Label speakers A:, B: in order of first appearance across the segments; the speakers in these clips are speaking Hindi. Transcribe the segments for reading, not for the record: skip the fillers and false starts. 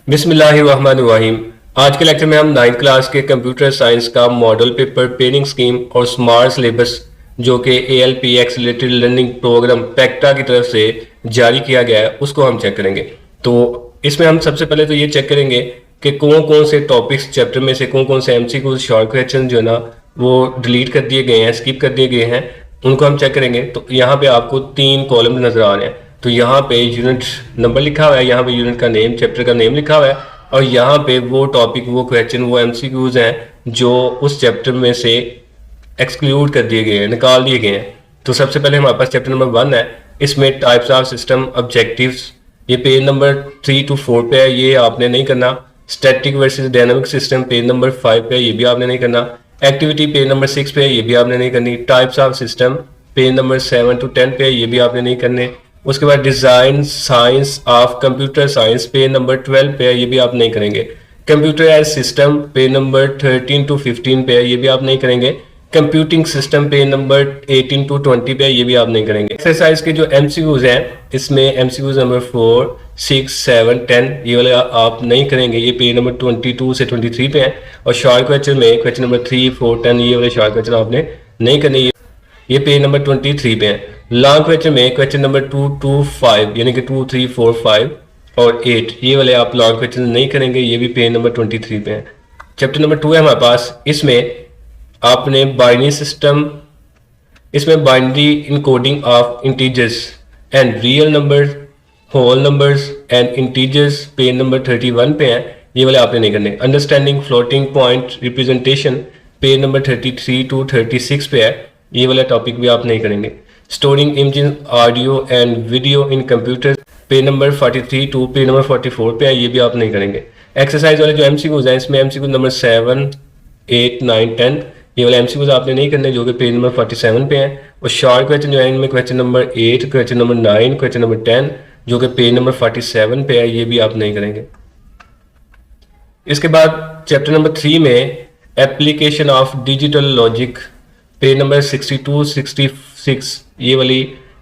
A: बिस्मिल्लाहिर्रहमानिर्रहीम। आज के लेक्चर में हम 9th क्लास के कंप्यूटर साइंस का मॉडल पेपर, पेनिंग स्कीम और स्मार्ट सिलेबस जो कि ALP एक्सीलरेटेड लर्निंग प्रोग्राम पैक्टा की तरफ से जारी किया गया है उसको हम चेक करेंगे। तो इसमें हम सबसे पहले तो ये चेक करेंगे कि कौन कौन से टॉपिक्स चैप्टर में से कौन कौन से MCQ शॉर्ट क्वेश्चन जो है ना वो डिलीट कर दिए गए हैं, स्किप कर दिए गए हैं, उनको हम चेक करेंगे। तो यहाँ पे आपको 3 कॉलम नजर आ रहे हैं। तो यहाँ पे यूनिट नंबर लिखा हुआ है, यहाँ पे यूनिट का नेम, चैप्टर का नेम लिखा हुआ है और यहाँ पे वो टॉपिक, वो क्वेश्चन, वो MCQs हैं जो उस चैप्टर में से एक्सक्लूड कर दिए गए हैं, निकाल दिए गए हैं। तो सबसे पहले हमारे पास चैप्टर नंबर 1 है, इसमें टाइप्स ऑफ सिस्टम ऑब्जेक्टिव्स, ये पेज नंबर 3 to 4 पे है, ये आपने नहीं करना। Static versus dynamic system page number 5 पे है, ये भी आपने नहीं करना। एक्टिविटी पेज नंबर 6 पे है, ये भी आपने नहीं करनी। Types of system page number 7 to 10 पे है, ये भी आपने नहीं करने। उसके बाद design science of computer science page number 12 पे है, ये भी आप नहीं करेंगे। Computer as system page number 13 to 15 पे है, ये भी आप नहीं करेंगे। Computing system page number 18 to 20 पे है, ये भी आप नहीं करेंगे। एक्सरसाइज के जो MCQs हैं इसमें MCQs नंबर 4, 6, 7, 10 ये वाले आप नहीं करेंगे, ये पेज नंबर 22 से 23 पे है। और शॉर्ट क्वेश्चन में क्वेश्चन नंबर 3, 4, 10 ये वाले शॉर्ट क्वेश्चन आपने नहीं करने, ये पेज नंबर 23 पे है। लॉन्ग क्वेश्चन में क्वेश्चन नंबर 2 to 5 यानी कि 2, 3, 4, 5 और 8 ये वाले आप लॉन्ग क्वेश्चन नहीं करेंगे, ये भी पेज नंबर 23 पे है। चैप्टर नंबर 2 है हमारे पास, इसमें आपने बाइनरी सिस्टम, इसमें binary encoding of integers and real numbers, whole numbers and integers page number 31 पे है, ये वाले आपने नहीं करने। Understanding floating point representation page number 33 to 36 पे है, ये वाला टॉपिक भी आप नहीं करेंगे। Storing images, audio and video in computer page number 43 to page number 44 पे है, ये भी आप नहीं करेंगे। एक्सरसाइज वाले जो MCQs हैं इसमें MCQ नंबर 7, 8, 9, 10 ये वाले MCQs आपने नहीं करने जो कि पेज नंबर 47 पे हैं। और शॉर्ट क्वेश्चन जो है इनमें question number 8, question number 9, question number 10 जो कि पेज नंबर 47 पे है, ये भी आप नहीं करेंगे। इसके बाद चैप्टर नंबर 3 में application of digital logic page number 62, 66 ये वाली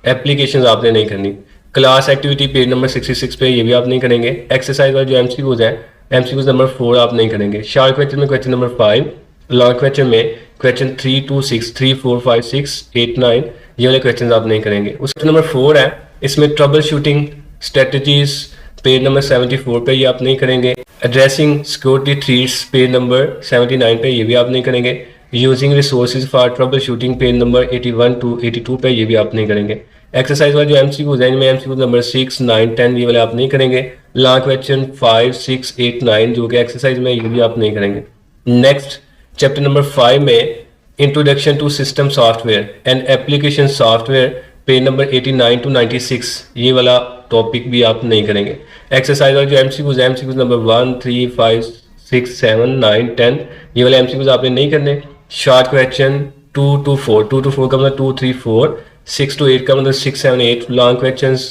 A: एप्लीकेशंस आपने नहीं करनी। क्लास एक्टिविटी पेज नंबर 66 पे, ये भी आप नहीं करेंगे। एक्सरसाइज वाले जो MCQs हैं MCQs नंबर 4 आप नहीं करेंगे। शॉर्ट क्वेश्चन में क्वेश्चन नंबर 5, लॉन्ग क्वेश्चन में क्वेश्चन 3 to 6, 3, 4, 5, 6, 8, 9 ये वाले क्वेश्चन आप नहीं करेंगे। उसका नंबर 4 है, इसमें trouble shooting strategies page number 74 पे, ये आप नहीं करेंगे। Addressing security threats page number 79 पे, ये भी आप नहीं करेंगे। Using resources for trouble shooting page number 81 to 82 पे, ये भी आप नहीं करेंगे। एक्सरसाइज वाले जो MCQs हैं इनमें MCQ नंबर 6, 9, 10 ये वाले आप नहीं करेंगे। लॉन्ग क्वेश्चन 5, 6, 8, 9 जो कि एक्सरसाइज में, ये भी आप नहीं करेंगे। नेक्स्ट चैप्टर नंबर 5 में introduction to system software and application software page number 89 to 96 ये वाला टॉपिक भी आप नहीं करेंगे। एक्सरसाइज वाले जो MCQs नंबर 1, 3, 5, 6, 7, 9, 10 ये वाले MCQs आपने नहीं करने। शॉर्ट क्वेश्चन 2 to 4, 2 to 4 का मतलब 2, 3, 4, 6 to 8 का मतलब 6, 7, 8। लॉन्ग क्वेश्चंस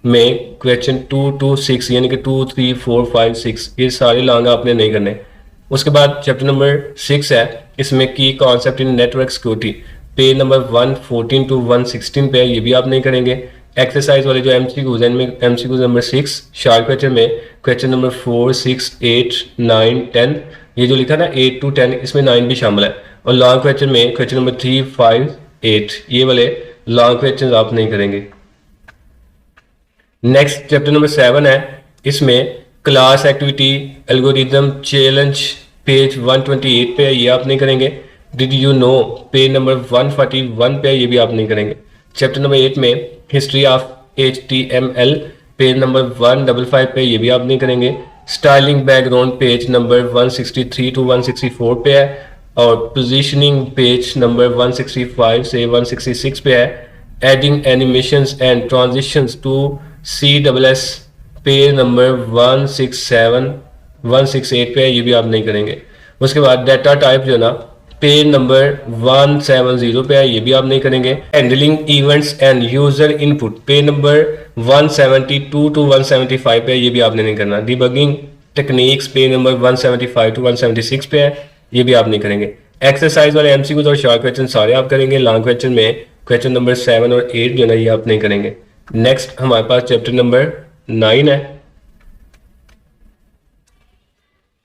A: में क्वेश्चन 2 to 6 यानी कि 2, 3, 4, 5, 6 ये सारे लॉन्ग आपने नहीं करने। उसके बाद चैप्टर नंबर 6 है, इसमें की concept in network security page number 114 to 116 पे, ये भी आप नहीं करेंगे। एक्सरसाइज वाले जो MCQs हैं इनमें MCQ नंबर 6 शॉर्ट क्वेश्चन में क्वेश्चन नंबर 4, 6, 8, 9, 10 ये जो लिखा ना 8 to 10 इसमें 9 भी शामिल है। और लॉन्ग क्वेश्चन में क्वेश्चन नंबर 3, 5, 8 ये वाले लॉन्ग क्वेश्चन आप नहीं करेंगे। नेक्स्ट चैप्टर नंबर 7 है, इसमें class activity algorithm challenge page 128 पे, ये आप नहीं करेंगे। Did you know page number 141 पे, ये भी आप नहीं करेंगे। चैप्टर नंबर 8 में history of HTML page number 155 पे, ये भी आप नहीं करेंगे। Styling background page number 163 to 164 पे है और पोजीशनिंग पेज नंबर 165 से 166 पे है। Adding animations and transitions to CSS page number 167, 168 पे है, ये भी आप नहीं करेंगे। उसके बाद डाटा टाइप जो ना पेज नंबर 170 पे है, ये भी आप नहीं करेंगे। Handling events and user input page number 172 to 175 पे है, ये भी आपने नहीं करना। Debugging techniques page number 175 to 176 पे है, ये भी आप नहीं करेंगे। एक्सरसाइज वाले MCQs और शॉर्ट क्वेश्चन सारे आप करेंगे। लॉन्ग क्वेश्चन में क्वेश्चन नंबर 7 और 8 जो ना ये आप नहीं करेंगे। नेक्स्ट हमारे पास चैप्टर नंबर 9 है,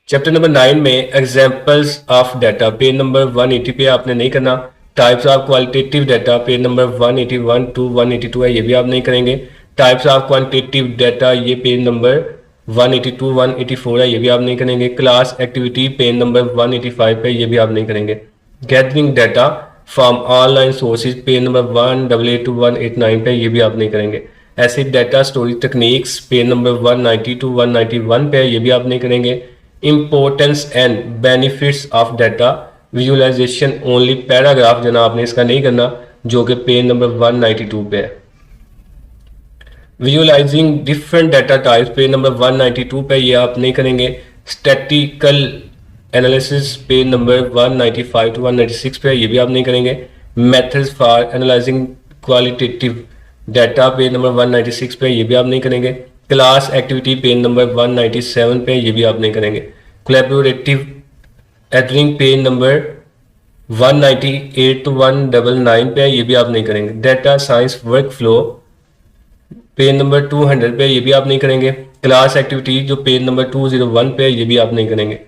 A: चैप्टर नंबर 9 में examples of data page number 180 पे आपने नहीं करना। Types of qualitative data page number 181 to 182 है, ये भी आप नहीं करेंगे। टाइप्स ऑफ क्वांटिटेटिव डाटा ये पेज नंबर 182 184 है, ये भी आप नहीं करेंगे। क्लास एक्टिविटी पेज नंबर 185 पे, ये भी आप नहीं करेंगे। Gathering data from online sources page number 188 to 189 पे, ये भी आप नहीं करेंगे। ऐसे data storage techniques page number 190 to 191 पे, ये भी आप नहीं करेंगे। Importance and benefits of data visualisation only paragraph जना आपने इसका नहीं करना, जो कि पेज नंबर 192 पे है। Visualising different data types page number 192 पे, ये आप नहीं करेंगे। Statical analysis page number 195 to 196 पे, ये भी आप नहीं करेंगे। Methods for analysing qualitative data page number 196 पे, ये भी आप नहीं करेंगे। क्लास एक्टिविटी पेज नंबर 197 पे, ये भी आप नहीं करेंगे। Collaborative editing page number 198 to 199 पे, ये भी आप नहीं करेंगे। Data science workflow page number 200 पे, ये भी आप नहीं करेंगे। क्लास एक्टिविटी जो पेज नंबर 201 पे, ये भी आप नहीं करेंगे।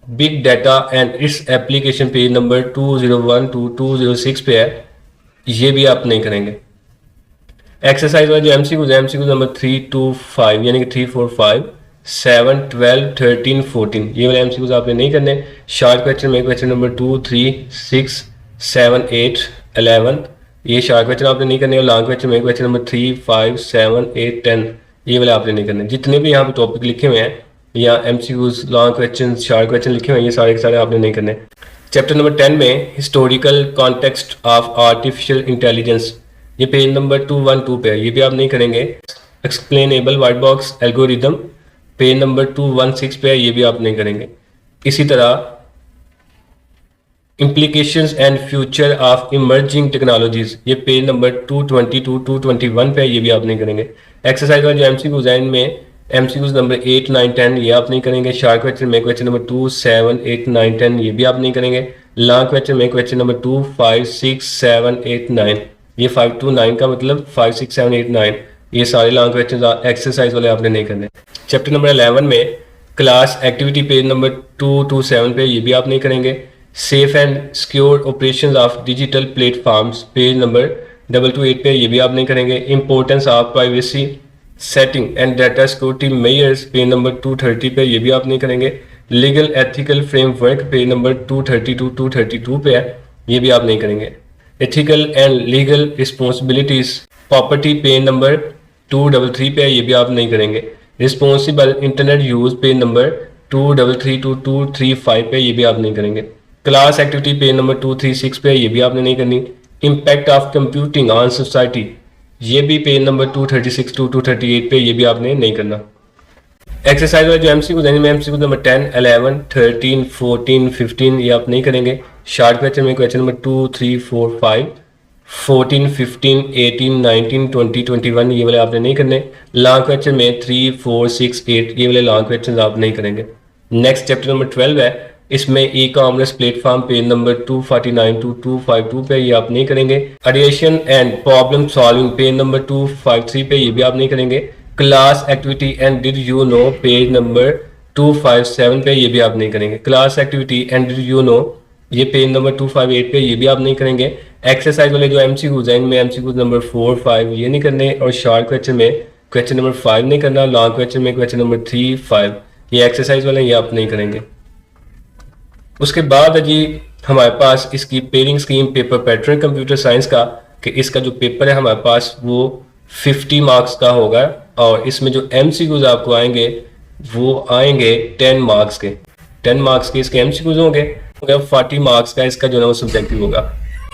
A: Big data and its application page number 201 to 206 पे है, ये भी आप नहीं करेंगे। एक्सरसाइज वाला जो एमसीक्यूज है, एमसीक्यूज नंबर 3 to 5 यानी कि 3 4 5 7 12 13 14, ये वाले एमसीक्यूज आपने नहीं करने। शॉर्ट क्वेश्चन में क्वेश्चन नंबर 2 3 6 7 8 11, ये शॉर्ट क्वेश्चन आपने नहीं करने। और लॉन्ग क्वेश्चन में क्वेश्चन नंबर 3 5 7 8 10, ये वाले आपने नहीं करने। जितने भी यहाँ पे टॉपिक लिखे हुए हैं या MCQs long question short question लिखे हुए हैं, ये सारे के सारे आपने नहीं करने। चैप्टर नंबर 10 में historical context of artificial intelligence, ये पेज नंबर 212 पे है, ये भी आप नहीं करेंगे। Explainable white box algorithm page number 216 पे है, ये भी आप नहीं करेंगे। इसी तरह implications and future of emerging technologies, ये पेज नंबर 222 221 पे है, ये भी आप नहीं करेंगे। एक्सरसाइज वाला जो एमसीक्यूज है इनमें एमसीक्यूज नंबर 8 9 10, ये आप नहीं करेंगे। शॉर्ट क्वेश्चन में क्वेश्चन नंबर 2 7 8 9 10, ये भी आप नहीं करेंगे। लॉन्ग क्वेश्चन में क्वेश्चन नंबर 2 5 6 7 8 9, ये 5 to 9 का मतलब 5 6 7 8 9, ये सारे लॉन्ग क्वेश्चन एक्सरसाइज वाले आपने नहीं करने। चैप्टर नंबर 11 में क्लास एक्टिविटी पेज नंबर 227 पे, ये भी आप नहीं करेंगे। Safe and secure operations of digital platforms page number 228 पे, ये भी आप नहीं करेंगे। Importance of privacy setting and data security measures page number 230 पे, ये भी आप नहीं करेंगे। Legal ethical framework page number 232 232 पे है, ये भी आप नहीं करेंगे। Ethical and legal responsibilities property page number 233 पे, ये भी आप नहीं करेंगे। Responsible internet use page number 233 to 235 पे, ये भी आप नहीं करेंगे। क्लास एक्टिविटी पेज नंबर 236 पे, ये भी आपने नहीं करनी। Impact of computing on society, ये भी पेज नंबर 236 टू 238 पे, ये भी आपने नहीं करना। एक्सरसाइज वाला जो एमसीक्यूज है इनमें एमसीक्यूज नंबर 10 11 13 14 15, ये आप नहीं करेंगे। शॉर्ट क्वेश्चन में क्वेश्चन नंबर 2 3 4 5 14 15 18 19 20 21, ये वाले आपने नहीं करने। लॉन्ग क्वेश्चन में 3 4 6 8, ये वाले लॉन्ग क्वेश्चन आप नहीं करेंगे। नेक्स्ट चैप्टर नंबर 12 है, इसमें e commerce platform page number 249 to 252 पे, ये आप नहीं करेंगे। Addition and problem solving page number 253 पे, ये भी आप नहीं करेंगे। Class activity and did you know page number 257 पे, ये भी आप नहीं करेंगे। Class activity and did you know, ये पेज नंबर 258 पे, ये भी आप नहीं करेंगे। एक्सरसाइज वाले जो एमसीक्यूज हैं इनमें एमसीक्यूज नंबर 4 5, ये नहीं करने। और शॉर्ट क्वेश्चन में क्वेश्चन नंबर 5 नहीं करना। लॉन्ग क्वेश्चन में क्वेश्चन नंबर 3 5, ये एक्सरसाइज वाले ये आप नहीं करेंगे। उसके बाद जी हमारे पास इसकी pairing scheme paper pattern computer science का, कि इसका जो पेपर है हमारे पास वो 50 मार्क्स का होगा, और इसमें जो एमसीक्यूज आपको आएंगे वो आएंगे 10 मार्क्स के। 10 मार्क्स के इसके एमसीक्यूज होंगे। 40 मार्क्स का इसका जो है वो सब्जेक्टिव होगा।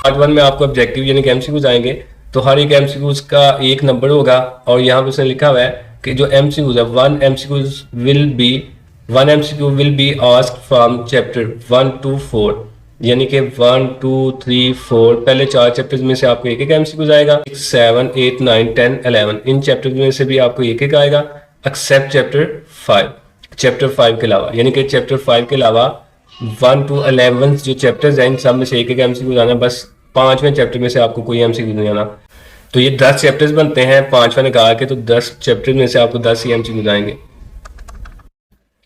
A: पार्ट 1 में आपको ऑब्जेक्टिव यानी कि एमसीक्यूज आएंगे, तो हर एक एमसीक्यूज का एक नंबर होगा। और यहाँ पे उसने लिखा हुआ है कि जो एमसीक्यूज है, one MCQ will be asked from chapter 1 to 4, यानी कि 1 2 3 4 पहले 4 चैप्टर्स में से आपको एक एक एमसीक्यूज आएगा। 6 7 8 9 10 11 इन चैप्टर्स में से भी आपको एक एक आएगा, एक्सेप्ट चैप्टर 5 के अलावा, यानी कि चैप्टर 5 के अलावा 1 to 11 जो चैप्टर्स हैं इन सब में से एक एक एमसीक्यूज आना। बस 5वें चैप्टर में से आपको कोई एमसीक्यू नहीं आना। तो ये 10 चैप्टर्स बनते हैं, 5वां निकाल के तो 10 चैप्टर में से आपको 10 ही एमसीक्यूज आएंगे।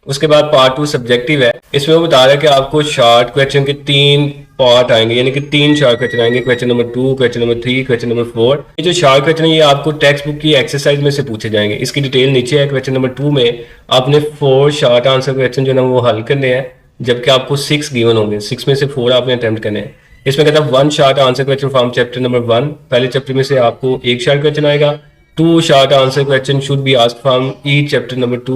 A: उसके बाद पार्ट 2 सब्जेक्टिव है। इसमें वो बता रहा है कि आपको शॉर्ट क्वेश्चन के 3 पार्ट आएंगे, यानी कि 3 शॉर्ट क्वेश्चन आएंगे, question number 2, question number 3, question number 4। ये जो शॉर्ट क्वेश्चन है ये आपको टेक्स्ट बुक की एक्सरसाइज में से पूछे जाएंगे। इसकी डिटेल नीचे है। क्वेश्चन नंबर 2 में आपने 4 शॉर्ट आंसर क्वेश्चन जो है ना वो हल करने हैं, जबकि आपको 6 गिवन होंगे। 6 में से 4 आपने अटेम्प्ट करने हैं। इसमें कहता है 1 short answer question from chapter number 1। पहले चैप्टर में से आपको 1 शॉर्ट क्वेश्चन आएगा। 2 short answer question should be asked from each chapter number 2।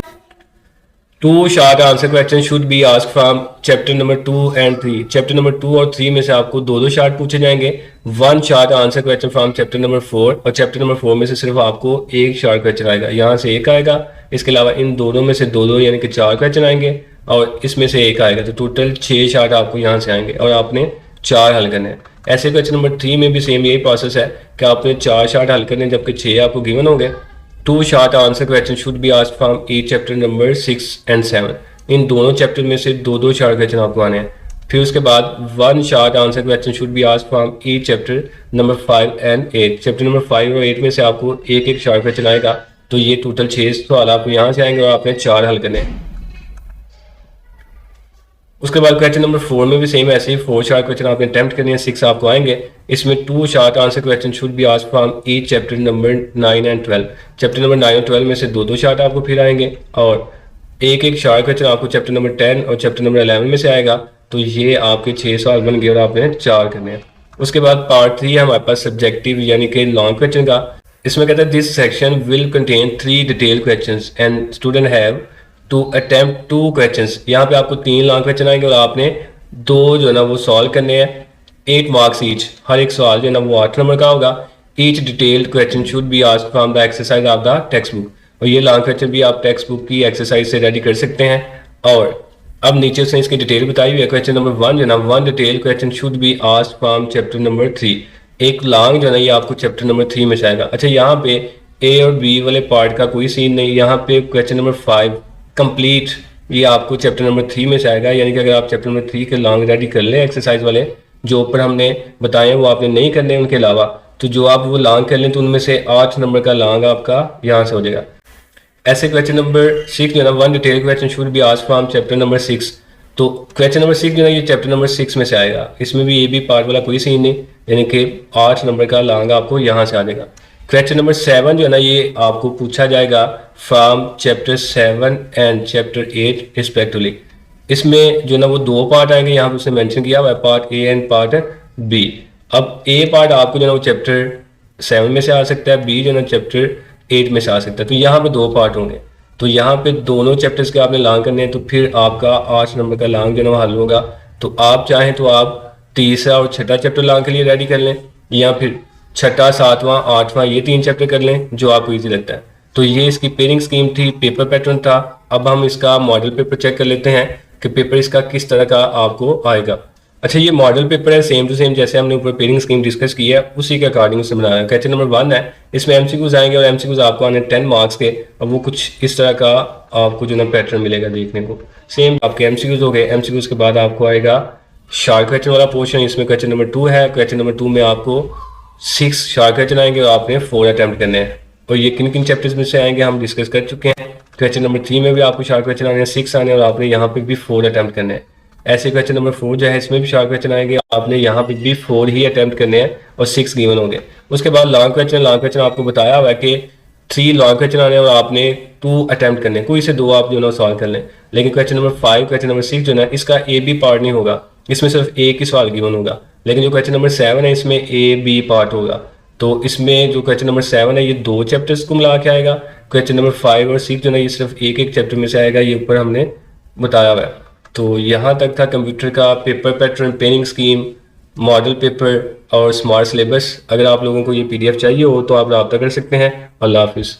A: 2 short answer question should be asked from chapter number 2 and 3। Chapter number 2 और 3 में से आपको 2 शॉर्ट पूछे जाएंगे। 1 short answer question from chapter number 4, और चैप्टर नंबर 4 में से सिर्फ आपको 1 शॉर्ट क्वेश्चन आएगा। यहाँ से 1 आएगा, इसके अलावा इन दोनों में से 2 यानी कि 4 क्वेश्चन आएंगे, और इसमें से 1 आएगा। तो टोटल 6 शॉर्ट आपको यहाँ से आएंगे और आपने 4 हल करने हैं। ऐसे क्वेश्चन नंबर 3 में भी सेम यही प्रोसेस है कि आपने 4 शॉर्ट हल करने हैं, जबकि 6 आपको गिवन होंगे। 2 short answer question should be asked from each chapter number 6 and 7। इन दोनों चैप्टर में से 2 शॉर्ट क्वेश्चन आपको आने हैं। फिर उसके बाद 1 short answer question should be asked from each chapter number 5 and 8। Chapter number 5 और 8 में से आपको 1 शॉर्ट क्वेश्चन आएगा। तो ये टोटल 6 सवाल आपको यहाँ से आएंगे और आपने 4 हल करने हैं। उसके बाद क्वेश्चन नंबर 4 में भी सेम ऐसे ही 4 शॉर्ट क्वेश्चन आपने अटेम्प्ट करने हैं। 6 आपको आएंगे। इसमें 2 short answer question should be asked from each chapter number 9 and 12। Chapter number 9 और 12 में से 2 शॉर्ट आपको फिर आएंगे, और 1 शॉर्ट क्वेश्चन आपको चैप्टर नंबर 10 और चैप्टर नंबर 11 में से आएगा। तो ये आपके 6 सवाल बन गए और आपने 4 करने हैं। उसके बाद पार्ट 3 है हमारे पास सब्जेक्टिव यानी कि लॉन्ग क्वेश्चन का। इसमें कहता है this section will contain 3 detail questions and student have to attempt 2 questions. यहाँ पे आपको 3 लॉन्ग क्वेश्चन आएंगे और आपने 2 जो है ना वो सॉल्व करने हैं। 8 मार्क्स ईच, हर एक सवाल जो है ना वो 8 नंबर का होगा। Each detailed question should be asked from the exercise of the text book. और ये लॉन्ग क्वेश्चन भी आप टेक्स्ट बुक की एक्सरसाइज से रेडी कर सकते हैं। और अब नीचे से इसकी डिटेल बताई हुई है। क्वेश्चन नंबर 1 जो है ना 1 detail question should be asked from chapter number 3। एक लॉन्ग जो है ना ये आपको चैप्टर नंबर 3 में से आएगा। अच्छा, यहाँ पे ए और बी वाले पार्ट का कोई सीन नहीं। यहाँ पे क्वेश्चन नंबर 5 कंप्लीट ये आपको चैप्टर नंबर 3 में से आएगा। यानी कि अगर आप चैप्टर नंबर 3 के लॉन्ग रेडी कर लें एक्सरसाइज वाले जो ऊपर हमने बताए वो आपने नहीं करने उनके अलावा, तो जो आप वो लॉन्ग कर लें तो उनमें से 8 नंबर का लॉन्ग आपका यहाँ से हो जाएगा। ऐसे क्वेश्चन नंबर 6 जो है ना 1 detail question should be asked from chapter number 6। तो क्वेश्चन नंबर 6 जो है ये चैप्टर नंबर 6 में से आएगा। इसमें भी ये भी पार्ट वाला कोई सीन नहीं, यानी कि 8 नंबर का लॉन्ग आपको यहाँ से आ जाएगा। क्वेश्चन नंबर 7 जो है ना ये आपको पूछा जाएगा from chapter 7 and chapter 8 respectively. इसमें जो है ना वो 2 पार्ट आएंगे, यहाँ पे उसने मेंशन किया हुआ है, part A and part B. अब ए पार्ट आपको जो है ना वो चैप्टर 7 में से आ सकता है, बी जो है ना चैप्टर 8 में से आ सकता है। तो यहाँ पे 2 पार्ट होंगे। तो यहाँ पे दोनों चैप्टर्स के आपने लॉन्ग करने हैं, तो फिर आपका 8 नंबर का लॉन्ग जो है ना हल होगा। तो आप चाहें तो आप तीसरा और छठा चैप्टर लॉन्ग के लिए रेडी कर लें, या फिर छठा, 7वां, 8वां ये 3 चैप्टर कर लें जो आपको ईजी लगता है। तो ये इसकी पेयरिंग स्कीम थी, पेपर पैटर्न था। अब हम इसका मॉडल पेपर चेक कर लेते हैं कि पेपर इसका किस तरह का आपको आएगा। अच्छा, ये मॉडल पेपर है सेम टू सेम जैसे हमने ऊपर पेयरिंग स्कीम डिस्कस की है उसी के अकॉर्डिंग से बनाया है। क्वेश्चन नंबर 1 है, इसमें एमसीक्यूज आएंगे और एमसीक्यूज आपको आने 10 मार्क्स के। और वो कुछ इस तरह का आपको जो ना पैटर्न मिलेगा देखने को। सेम आपके एमसीक्यूज हो गए। एमसीक्यूज के बाद आपको आएगा शॉर्ट क्वेश्चन वाला पोर्शन। इसमें क्वेश्चन नंबर 2 है। क्वेश्चन नंबर 2 में आपको 6 शॉर्ट क्वेश्चन आएंगे और आपने 4 अटेम्प्ट करने हैं। और ये किन किन चैप्टर्स में से आएंगे हम डिस्कस कर चुके हैं। क्वेश्चन नंबर 3 में भी आपको शॉर्ट क्वेश्चन आने हैं, 6 आने और आपने यहाँ पे भी 4 अटेम्प्ट करने हैं। ऐसे क्वेश्चन नंबर 4 जो है इसमें भी शॉर्ट क्वेश्चन आएंगे, आपने यहाँ पे भी 4 ही अटेम्प्ट करने हैं और 6 गिवन होंगे। उसके बाद लॉन्ग क्वेश्चन आपको बताया हुआ है कि 3 लॉन्ग क्वेश्चन आने और आपने 2 अटेम्प्ट करने, कोई से 2 आप जो ना सॉल्व कर लें। लेकिन क्वेश्चन नंबर 5 क्वेश्चन नंबर 6 जो है इसका ए बी पार्ट नहीं होगा, इसमें सिर्फ एक ही सवाल गिवन होगा। लेकिन जो क्वेश्चन नंबर 7 है इसमें ए बी पार्ट होगा। तो इसमें जो क्वेश्चन नंबर 7 है ये 2 चैप्टर्स को मिला के आएगा। क्वेश्चन नंबर 5 और 6 जो है ये सिर्फ एक चैप्टर में से आएगा, ये ऊपर हमने बताया हुआ है। तो यहाँ तक था कंप्यूटर का paper pattern, pairing scheme, model paper और स्मार्ट सिलेबस। अगर आप लोगों को ये PDF चाहिए हो तो आप रब्ता कर सकते हैं। अल्लाह हाफिज़।